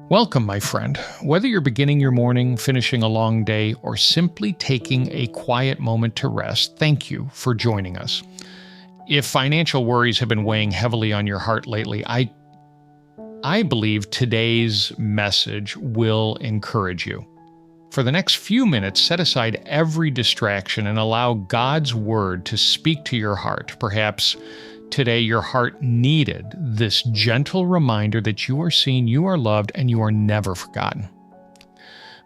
Welcome, my friend. Whether you're beginning your morning, finishing a long day, or simply taking a quiet moment to rest, thank you for joining us. If financial worries have been weighing heavily on your heart lately, I believe today's message will encourage you. For the next few minutes, set aside every distraction and allow God's Word to speak to your heart. Perhaps today your heart needed this gentle reminder that you are seen, you are loved, and you are never forgotten.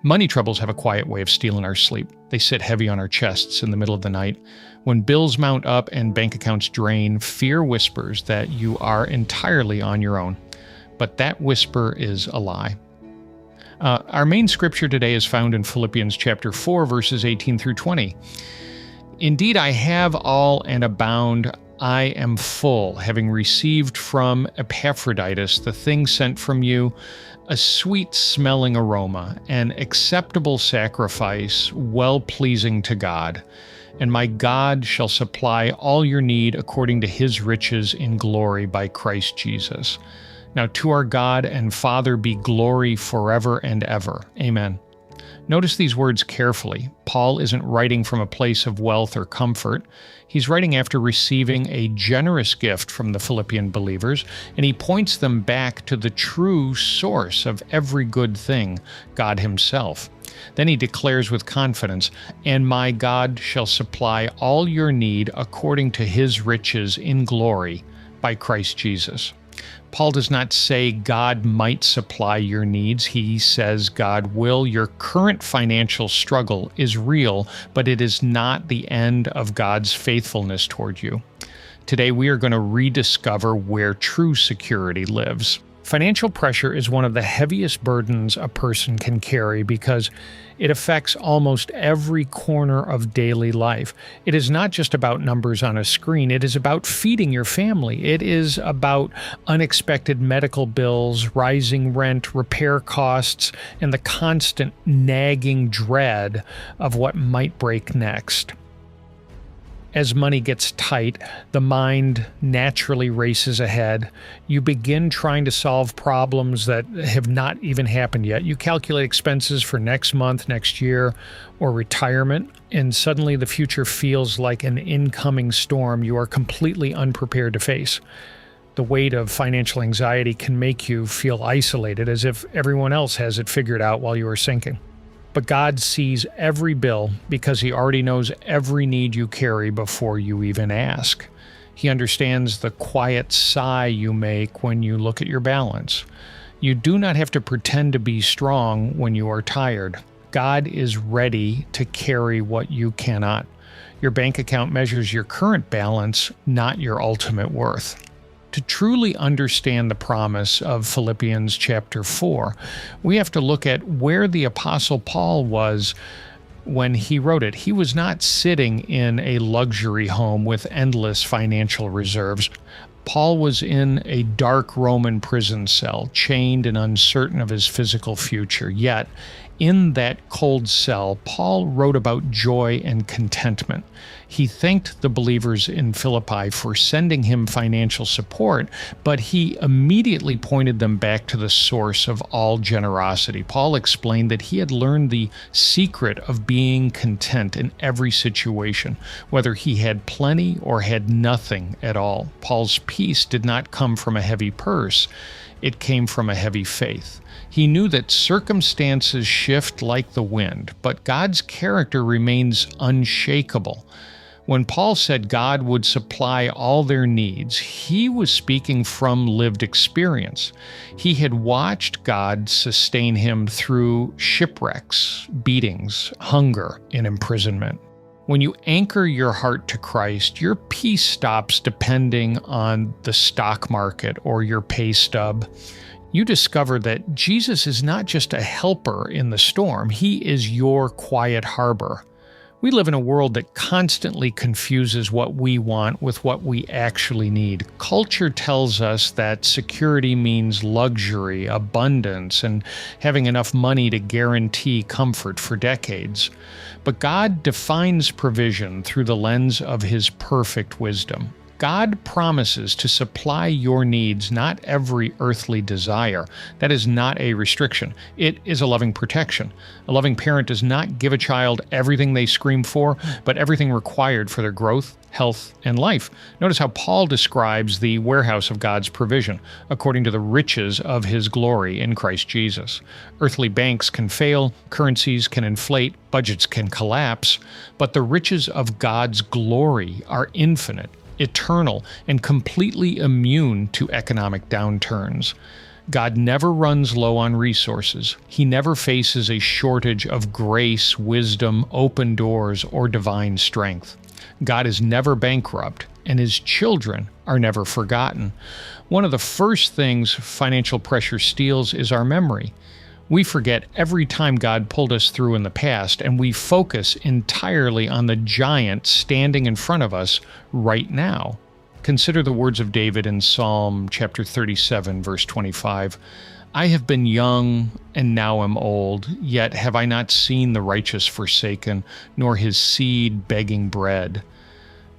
Money troubles have a quiet way of stealing our sleep. They sit heavy on our chests in the middle of the night. When bills mount up and bank accounts drain, fear whispers that you are entirely on your own. But that whisper is a lie. Our main scripture today is found in Philippians Chapter 4, verses 18 through 20. Indeed, I have all and abound. I am full, having received from Epaphroditus the thing sent from you, a sweet-smelling aroma, an acceptable sacrifice, well-pleasing to God. And my God shall supply all your need according to his riches in glory by Christ Jesus. Now to our God and Father be glory forever and ever. Amen. Notice these words carefully. Paul isn't writing from a place of wealth or comfort. He's writing after receiving a generous gift from the Philippian believers, and he points them back to the true source of every good thing, God himself. Then he declares with confidence, "And my God shall supply all your need according to his riches in glory by Christ Jesus." Paul does not say God might supply your needs. He says God will. Your current financial struggle is real, but it is not the end of God's faithfulness toward you. Today, we are going to rediscover where true security lives. Financial pressure is one of the heaviest burdens a person can carry because it affects almost every corner of daily life. It is not just about numbers on a screen. It is about feeding your family. It is about unexpected medical bills, rising rent, repair costs, and the constant nagging dread of what might break next. As money gets tight, the mind naturally races ahead. You begin trying to solve problems that have not even happened yet. You calculate expenses for next month, next year, or retirement, and suddenly the future feels like an incoming storm you are completely unprepared to face. The weight of financial anxiety can make you feel isolated, as if everyone else has it figured out while you are sinking. But God sees every bill because he already knows every need you carry before you even ask. He understands the quiet sigh you make when you look at your balance. You do not have to pretend to be strong when you are tired. God is ready to carry what you cannot. Your bank account measures your current balance, not your ultimate worth. To truly understand the promise of Philippians Chapter 4, we have to look at where the Apostle Paul was when he wrote it. He was not sitting in a luxury home with endless financial reserves. Paul was in a dark Roman prison cell, chained and uncertain of his physical future. Yet, in that cold cell, Paul wrote about joy and contentment. He thanked the believers in Philippi for sending him financial support, but he immediately pointed them back to the source of all generosity. Paul explained that he had learned the secret of being content in every situation, whether he had plenty or had nothing at all. Paul's peace did not come from a heavy purse. It came from a heavy faith. He knew that circumstances shift like the wind, but God's character remains unshakable. When Paul said God would supply all their needs, he was speaking from lived experience. He had watched God sustain him through shipwrecks, beatings, hunger, and imprisonment. When you anchor your heart to Christ, your peace stops depending on the stock market or your pay stub. You discover that Jesus is not just a helper in the storm, he is your quiet harbor. We live in a world that constantly confuses what we want with what we actually need. Culture tells us that security means luxury, abundance, and having enough money to guarantee comfort for decades. But God defines provision through the lens of his perfect wisdom. God promises to supply your needs, not every earthly desire. That is not a restriction. It is a loving protection. A loving parent does not give a child everything they scream for, but everything required for their growth, health, and life. Notice how Paul describes the warehouse of God's provision, according to the riches of his glory in Christ Jesus. Earthly banks can fail, currencies can inflate, budgets can collapse, but the riches of God's glory are infinite, eternal, and completely immune to economic downturns. God never runs low on resources. He never faces a shortage of grace, wisdom, open doors, or divine strength. God is never bankrupt, and his children are never forgotten. One of the first things financial pressure steals is our memory. We forget every time God pulled us through in the past, and we focus entirely on the giant standing in front of us right now. Consider the words of David in Psalm chapter 37, verse 25. I have been young and now am old, yet have I not seen the righteous forsaken, nor his seed begging bread.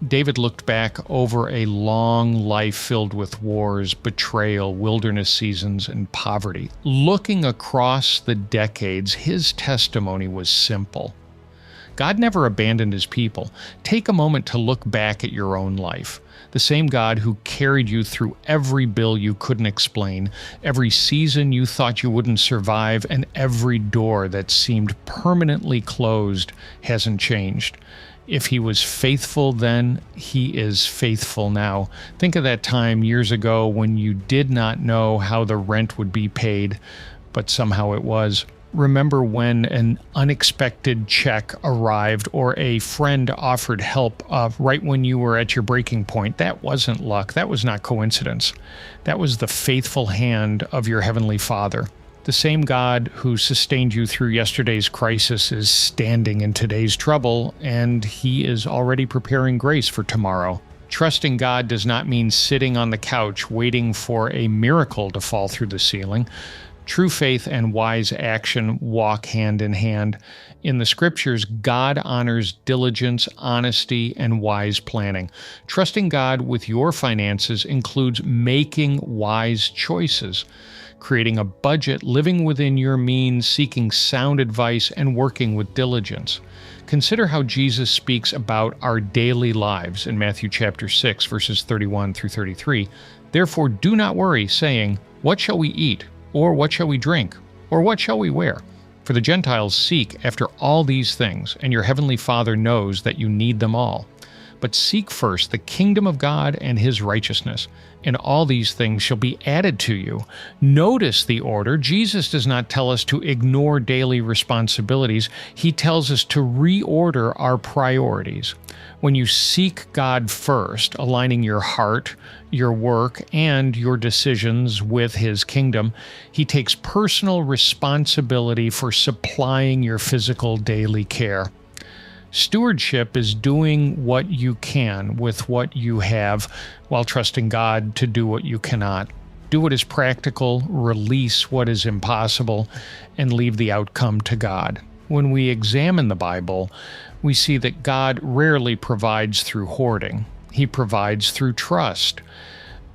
David looked back over a long life filled with wars, betrayal, wilderness seasons, and poverty. Looking across the decades, his testimony was simple. God never abandoned his people. Take a moment to look back at your own life. The same God who carried you through every bill you couldn't explain, every season you thought you wouldn't survive, and every door that seemed permanently closed hasn't changed. If he was faithful then, he is faithful now. Think of that time years ago when you did not know how the rent would be paid, but somehow it was. Remember when an unexpected check arrived or a friend offered help right when you were at your breaking point? That wasn't luck. That was not coincidence. That was the faithful hand of your Heavenly Father. The same God who sustained you through yesterday's crisis is standing in today's trouble, and he is already preparing grace for tomorrow. Trusting God does not mean sitting on the couch waiting for a miracle to fall through the ceiling. True faith and wise action walk hand in hand. In the scriptures, God honors diligence, honesty, and wise planning. Trusting God with your finances includes making wise choices, creating a budget, living within your means, seeking sound advice, and working with diligence. Consider how Jesus speaks about our daily lives in Matthew chapter 6, verses 31 through 33. Therefore, do not worry, saying, "What shall we eat? Or what shall we drink? Or what shall we wear?" For the Gentiles seek after all these things, and your heavenly Father knows that you need them all. But seek first the kingdom of God and his righteousness, and all these things shall be added to you. Notice the order. Jesus does not tell us to ignore daily responsibilities. He tells us to reorder our priorities. When you seek God first, aligning your heart, your work, and your decisions with his kingdom, he takes personal responsibility for supplying your physical daily care. Stewardship is doing what you can with what you have while trusting God to do what you cannot. Do what is practical, release what is impossible, and leave the outcome to God. When we examine the Bible, we see that God rarely provides through hoarding. He provides through trust.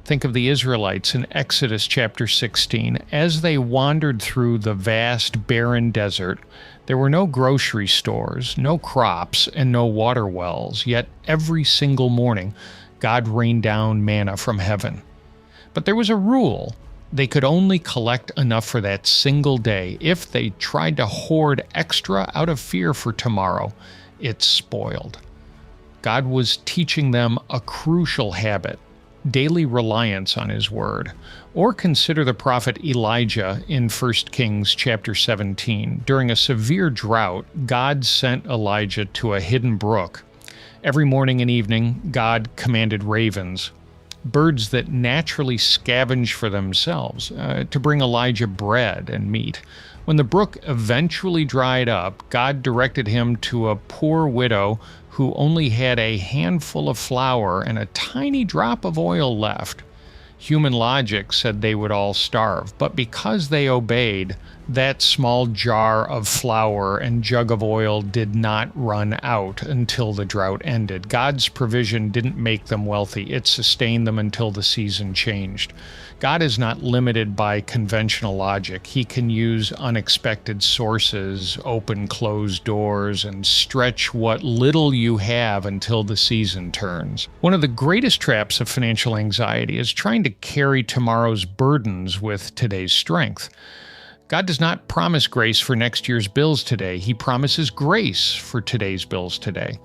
Think of the Israelites in Exodus chapter 16. As they wandered through the vast, barren desert, there were no grocery stores, no crops, and no water wells, yet every single morning, God rained down manna from heaven. But there was a rule. They could only collect enough for that single day. If they tried to hoard extra out of fear for tomorrow, it spoiled. God was teaching them a crucial habit, daily reliance on his word. Or consider the prophet Elijah in 1 Kings chapter 17. During a severe drought, God sent Elijah to a hidden brook. Every morning and evening, God commanded ravens, birds that naturally scavenge for themselves, to bring Elijah bread and meat. When the brook eventually dried up, God directed him to a poor widow who only had a handful of flour and a tiny drop of oil left. Human logic said they would all starve, but because they obeyed, That small jar of flour and jug of oil did not run out until the drought ended. God's provision didn't make them wealthy. It sustained them until the season changed. God is not limited by conventional logic. He can use unexpected sources, open closed doors, and stretch what little you have until the season turns. One of the greatest traps of financial anxiety is trying to carry tomorrow's burdens with today's strength. God does not promise grace for next year's bills today. He promises grace for today's bills today.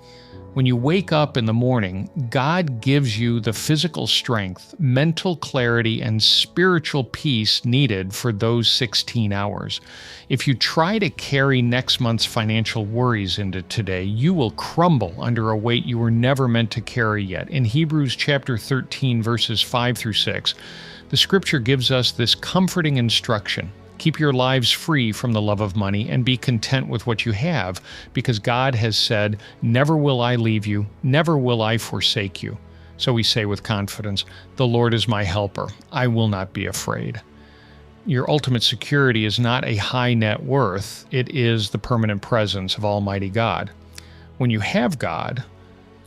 When you wake up in the morning, God gives you the physical strength, mental clarity, and spiritual peace needed for those 16 hours. If you try to carry next month's financial worries into today, you will crumble under a weight you were never meant to carry yet. In Hebrews Chapter 13, verses 5 through 6, the scripture gives us this comforting instruction. Keep your lives free from the love of money and be content with what you have, because God has said, "Never will I leave you, never will I forsake you." So we say with confidence, "The Lord is my helper. I will not be afraid." Your ultimate security is not a high net worth. It is the permanent presence of Almighty God. When you have God,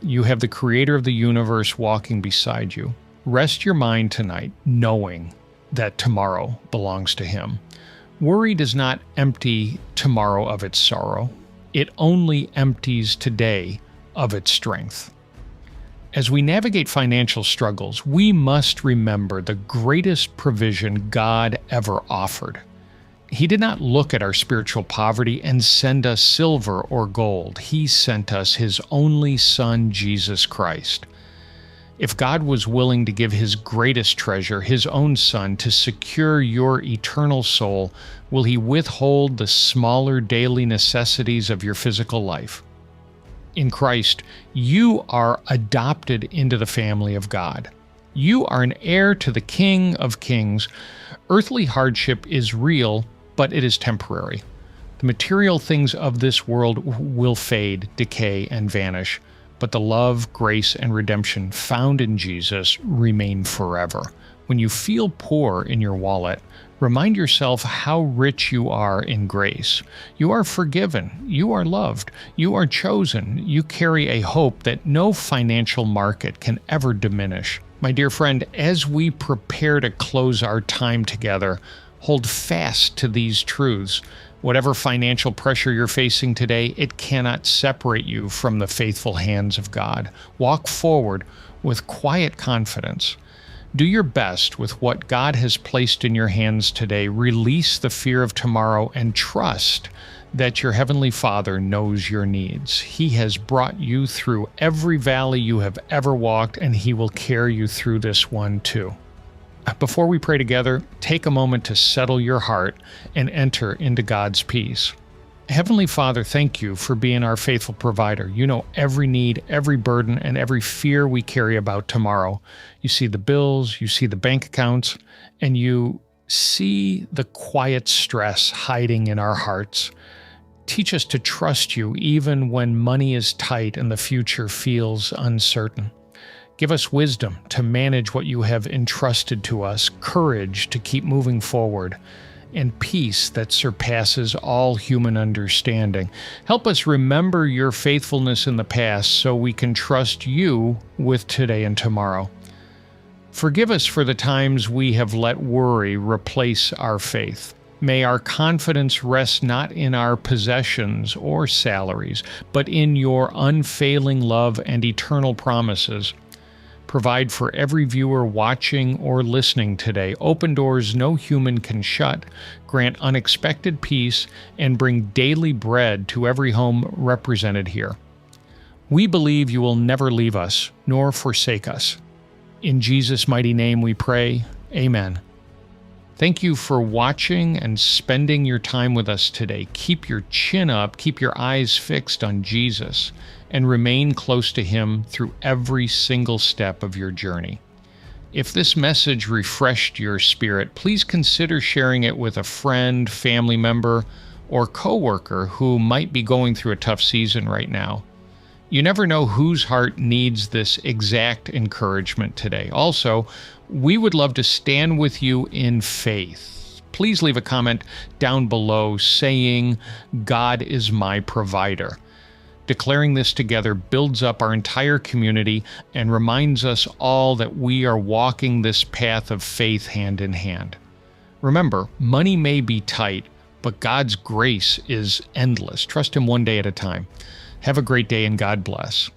you have the Creator of the universe walking beside you. Rest your mind tonight, knowing that tomorrow belongs to Him. Worry does not empty tomorrow of its sorrow. It only empties today of its strength. As we navigate financial struggles, we must remember the greatest provision God ever offered. He did not look at our spiritual poverty and send us silver or gold. He sent us His only Son, Jesus Christ. If God was willing to give His greatest treasure, His own Son, to secure your eternal soul, will He withhold the smaller daily necessities of your physical life? In Christ, you are adopted into the family of God. You are an heir to the King of Kings. Earthly hardship is real, but it is temporary. The material things of this world will fade, decay, and vanish. But the love, grace, and redemption found in Jesus remain forever. When you feel poor in your wallet, remind yourself how rich you are in grace. You are forgiven. You are loved. You are chosen. You carry a hope that no financial market can ever diminish. My dear friend, as we prepare to close our time together, hold fast to these truths. Whatever financial pressure you're facing today, it cannot separate you from the faithful hands of God. Walk forward with quiet confidence. Do your best with what God has placed in your hands today. Release the fear of tomorrow and trust that your Heavenly Father knows your needs. He has brought you through every valley you have ever walked, and He will carry you through this one too. Before we pray together, take a moment to settle your heart and enter into God's peace. Heavenly Father, thank you for being our faithful provider. You know every need, every burden, and every fear we carry about tomorrow. You see the bills, you see the bank accounts, and you see the quiet stress hiding in our hearts. Teach us to trust you even when money is tight and the future feels uncertain. Give us wisdom to manage what you have entrusted to us, courage to keep moving forward, and peace that surpasses all human understanding. Help us remember your faithfulness in the past so we can trust you with today and tomorrow. Forgive us for the times we have let worry replace our faith. May our confidence rest not in our possessions or salaries, but in your unfailing love and eternal promises. Provide for every viewer watching or listening today. Open doors no human can shut. Grant unexpected peace and bring daily bread to every home represented here. We believe you will never leave us nor forsake us. In Jesus' mighty name we pray. Amen. Thank you for watching and spending your time with us today. Keep your chin up, keep your eyes fixed on Jesus, and remain close to Him through every single step of your journey. If this message refreshed your spirit, please consider sharing it with a friend, family member, or coworker who might be going through a tough season right now. You never know whose heart needs this exact encouragement today. Also, we would love to stand with you in faith. please leave a comment down below saying, "God is my provider." Declaring this together builds up our entire community and reminds us all that we are walking this path of faith hand in hand. Remember, money may be tight, but God's grace is endless. Trust Him one day at a time. Have a great day and God bless.